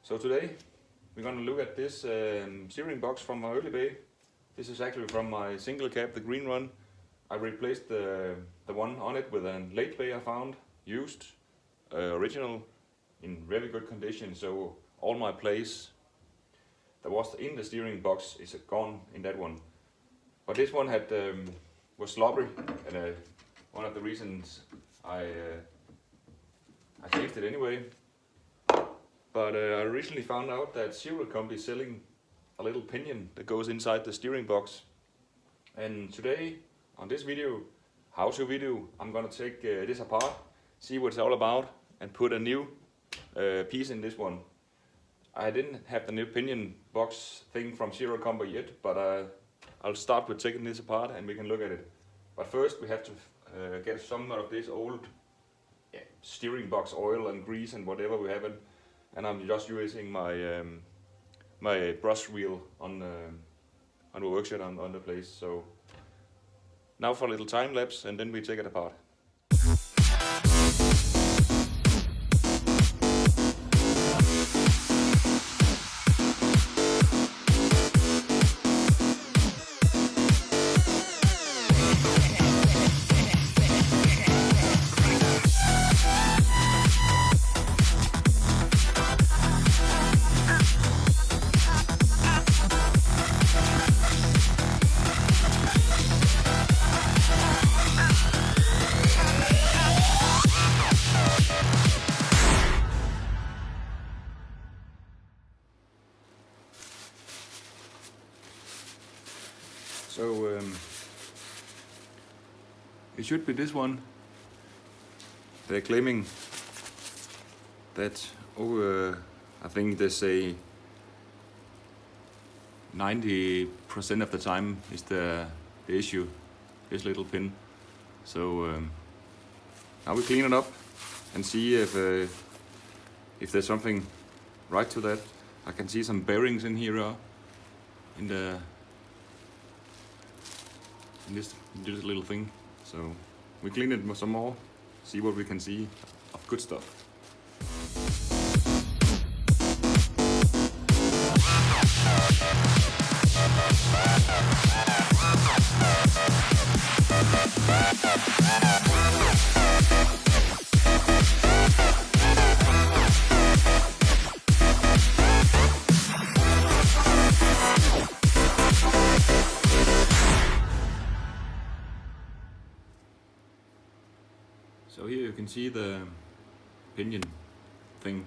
So today we're going to look at this steering box from my early bay. This is actually from my single cab, the green one. I replaced the one on it with a late bay I found, used, original, in really good condition. So all my place that was in the steering box is gone in that one. But this one had was sloppy, and one of the reasons I changed it anyway. But I recently found out that Serial Company is selling a little pinion that goes inside the steering box. And today, on this video, how-to video, I'm gonna take this apart, see what it's all about, and put a new piece in this one. I didn't have the new pinion box thing from Serial Company yet, but I'll start with taking this apart and we can look at it. But first we have to get some of this old steering box oil and grease and whatever we have in. And I'm just using my my brush wheel on the workshop on the place. So now for a little time lapse, and then we take it apart. So it should be this one. They're claiming that I think they say 90% of the time is the issue, this little pin. So now we clean it up and see if there's something right to that. I can see some bearings in here in this little thing. So we clean it some more, see what we can see of good stuff. So here you can see the pinion thing,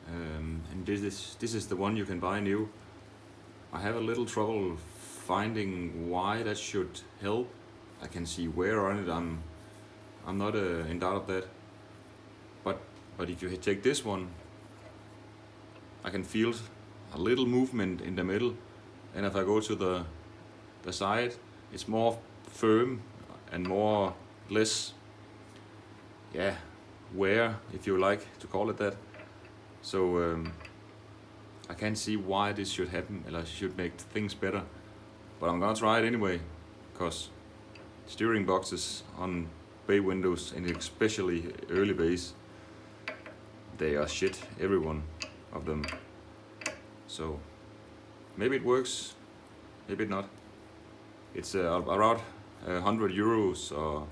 and this is the one you can buy new. I have a little trouble finding why that should help. I can see wear on it. I'm not in doubt of that. But if you take this one, I can feel a little movement in the middle, and if I go to the side, it's more firm and less wear, if you like to call it that. So I can't see why this should happen, or should make things better. But I'm gonna try it anyway, because steering boxes on bay windows, and especially early bays, they are shit, every one of them. So maybe it works, maybe not. It's around 100 euros, or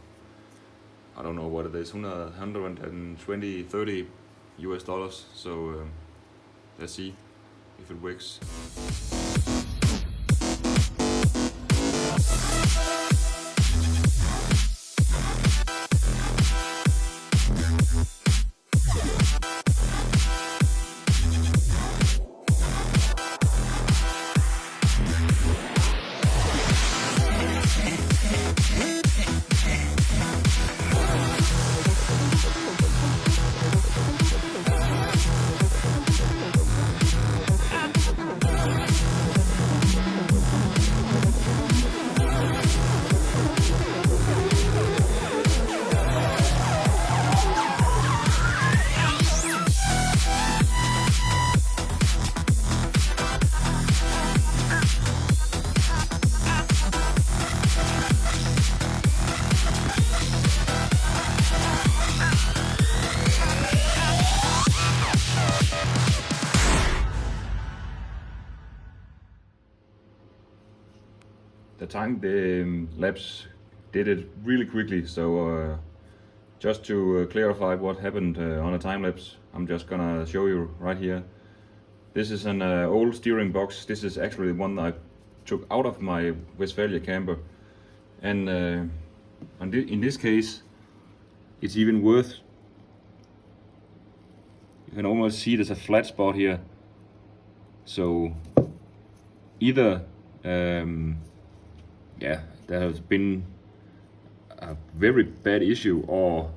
I don't know what it is, 120, 30 US dollars. So let's see if it works. the lapse did it really quickly. So just to clarify what happened on a time lapse, I'm just gonna show you right here. This is an old steering box. This is actually the one I took out of my Westphalia camper, and in this case, it's even worse. You can almost see there's a flat spot here. So either yeah, there has been a very bad issue, or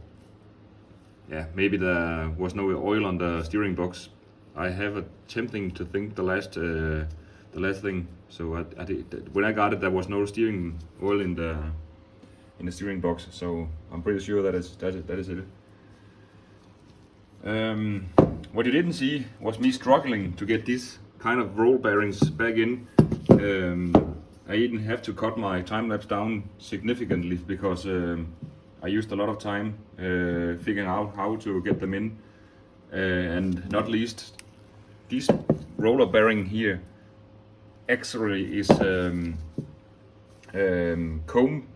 yeah, maybe there was no oil on the steering box. I have a tempting to think the last thing. So when I got it, there was no steering oil in the steering box. So I'm pretty sure that is it. What you didn't see was me struggling to get these kind of roll bearings back in. I even have to cut my time lapse down significantly because I used a lot of time figuring out how to get them in, and not least this roller bearing here actually is comb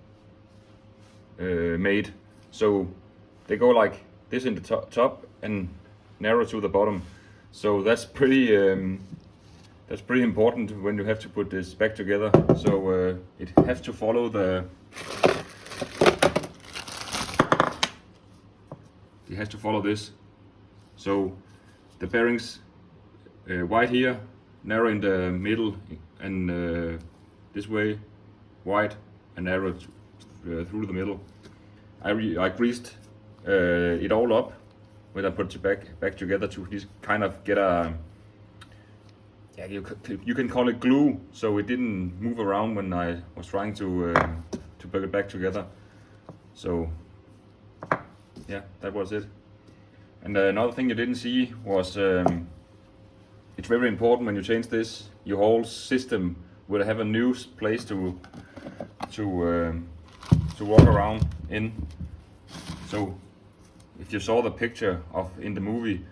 made, so they go like this in the top and narrow to the bottom. So that's pretty important when you have to put this back together. So it has to follow this. So the bearings wide here, narrow in the middle, and this way wide and narrow through the middle. I greased it all up when I put it back together to just kind of get a, yeah, you can call it glue, so it didn't move around when I was trying to put it back together. So yeah, that was it. And another thing you didn't see was it's very important when you change this, your whole system will have a new place to walk around in. So if you saw the picture of in the movie,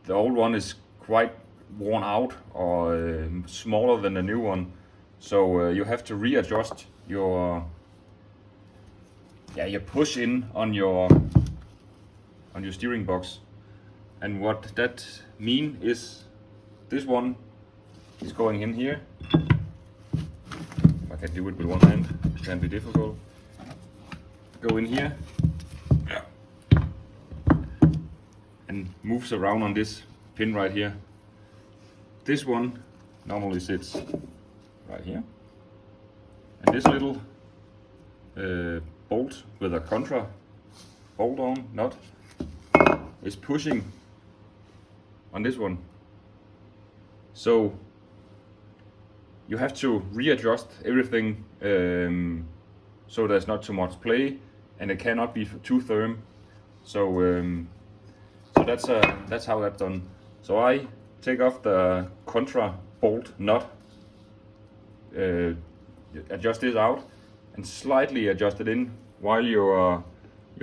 the old one is quite worn out or smaller than the new one. So you have to readjust your push in on your steering box. And what that mean is this one is going in here. I can do it with one hand, it can be difficult. Go in here, yeah, and moves around on this pin right here. This one normally sits right here, and this little bolt with a contra bolt on nut is pushing on this one. So you have to readjust everything so there's not too much play and it cannot be too firm. So that's how that's done. So I take off the contra bolt nut, adjust this out, and slightly adjust it in while you're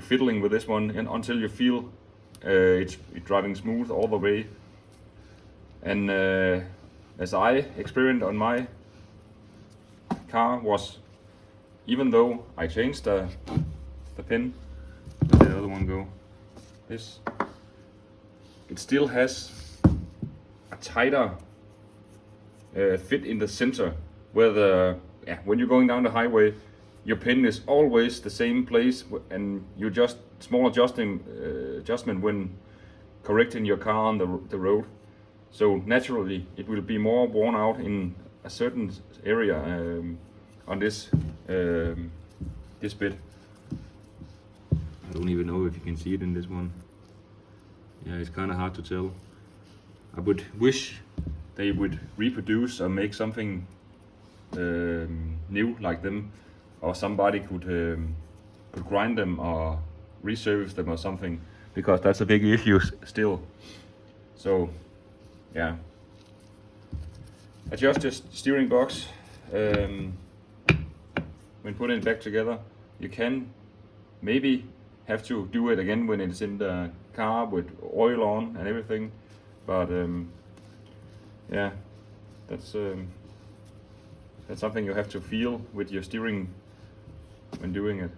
fiddling with this one, and until you feel it's driving smooth all the way. And as I experienced on my car was, even though I changed the pin, where did the other one go? This, it still has a tighter fit in the center, where when you're going down the highway, your pin is always the same place, and you just small adjustment when correcting your car on the road. So naturally, it will be more worn out in a certain area on this this bit. I don't even know if you can see it in this one. Yeah, it's kind of hard to tell. I would wish they would reproduce or make something new like them, or somebody could grind them or resurface them or something, because that's a big issue still. So yeah, adjust the steering box when putting it back together. You can maybe have to do it again when it's in the car with oil on and everything, but yeah, that's That's something you have to feel with your steering when doing it.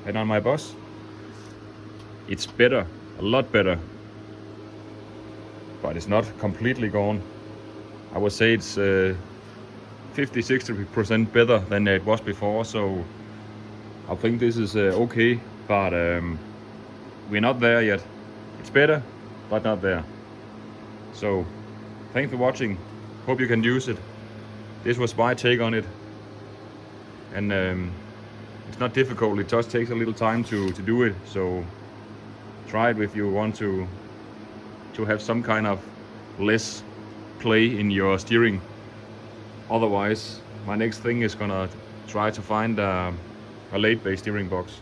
And on my bus, it's better, a lot better, but it's not completely gone. I would say it's 50-60% better than it was before, so I think this is okay, but we're not there yet. It's better, but not there. So thanks for watching, hope you can use it. This was my take on it, and it's not difficult, it just takes a little time to do it, so try it if you want to have some kind of less play in your steering. Otherwise, my next thing is gonna try to find a late base steering box.